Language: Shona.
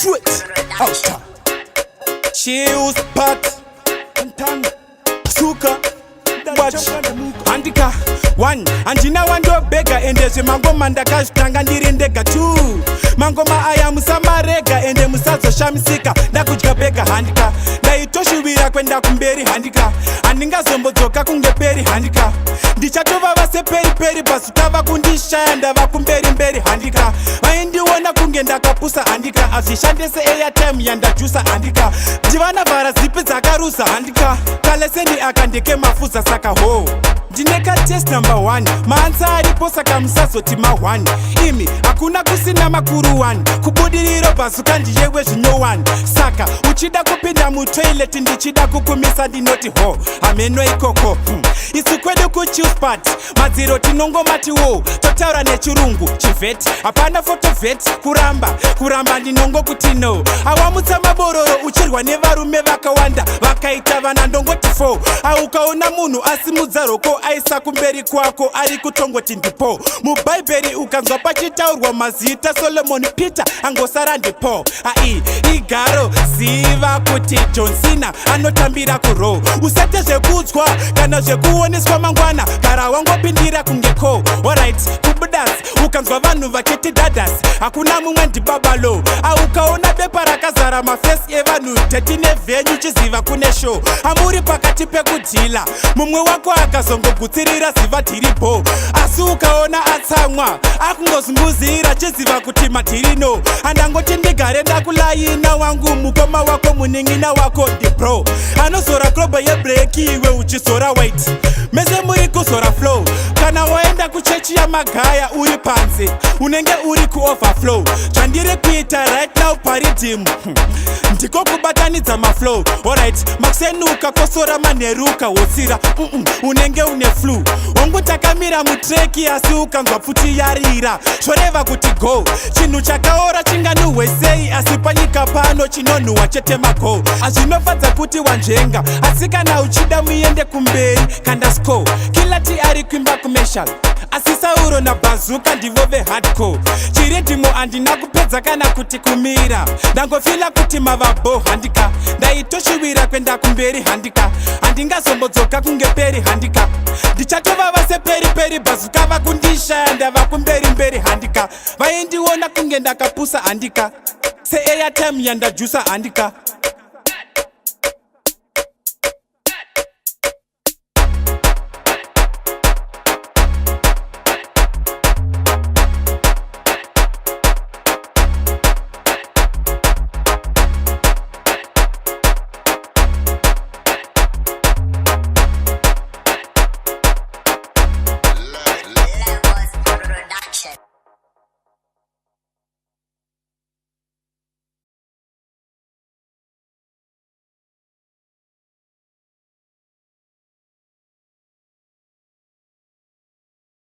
Straight outside. Chills pot Suka Watch Handika 1 Anjina wando bega endeze mangoma ndakazvitanga ndiri ndega 2 mangoma aya musamarega ende musazo shamisika ndakudya bega handika ndaitoshuvira kwenda kumberi handika handingazombodzoka kunge peri handika ndichatova seperi peri pasutava kundishaya ndava kumberi mberi handika vaindiona kunge ndakapusa handika azvishandese airtime yandajusa handika ndivana vhara zipi dzakarusa handika kaleseni akandeke mafuza saka ho ndineka test number 1 maansa aripo saka musazoti ma1 imi hakuna kusina makuru 1 kubudiriro basuka ndiyewe zvino 1 saka uchida kupinda mutoilet ndichida kukumisa ndinoti ho hameno ikoko isu kwedu kuchilspart madziro tinongomati wo totaura nechirungu chivet hapana fotovet kuramba ndinongo kuti no awamutsa mabororo uchirwa nevarume vakawanda vakaita vana ndongoti 4 aukaona munhu asimudza roko aisa kumberi kwako ari kutongoti ndipo mubhaibheri ukanzwa pachitaurwa mazita solomoni peter angosara ndipo igaro ziva kuti John Cena anotambira kuro usate zvekudzwa kana zvekuoneswa mangwana gara wangopindira kungeko alright kubudas ukanzwa vanhu vachiti dadas hakuna mumwe ndibabalo aukaona bepa rakazara mafesi evanhu teti nevhenyu chiziva kune show amuri pakati pekudhila mumwe wako akazongogutsirira ziva dhiribo asi ukaona atsamwa akungozunguzira chiziva kuti madhirino andangoti ndigare ndakulaina wangu mukoma wako muning'ina wako ndibro anozora klobha yebreki iwe uchizora white mese muri kuzora flow kana waenda kuchechi yamagaya uri panze unenge uri kuoverflow zvandiri kuita right now paridimu ndiko kubatanidza maflow alright makusenuka kosora manheruka hotsira unenge une flu wangu takamira mutreki asi ukanzwa pfuti yarira zvoreva kuti go chinhu chakaora chinganuhwesei asi panyika pano chinonhuhwa chete mago hazvinofadza kuti wanzvenga asi kana uchida muende kumberi kandasco kilati ari kuimba kumeshal asi sauro nabhazuka ndivo vehardcore chiridhimo handina kupedza kana kuti kumira ndangofila kuti mavabo handika ndaitoshuvira kwenda kumberi handika handingazombodzoka kunge peri handika ndichatovava seperi peri bhazuka vakundishaya ndava kumberi mberi handika vaindiona kunge ndakapusa handika seairtime yandajusa handika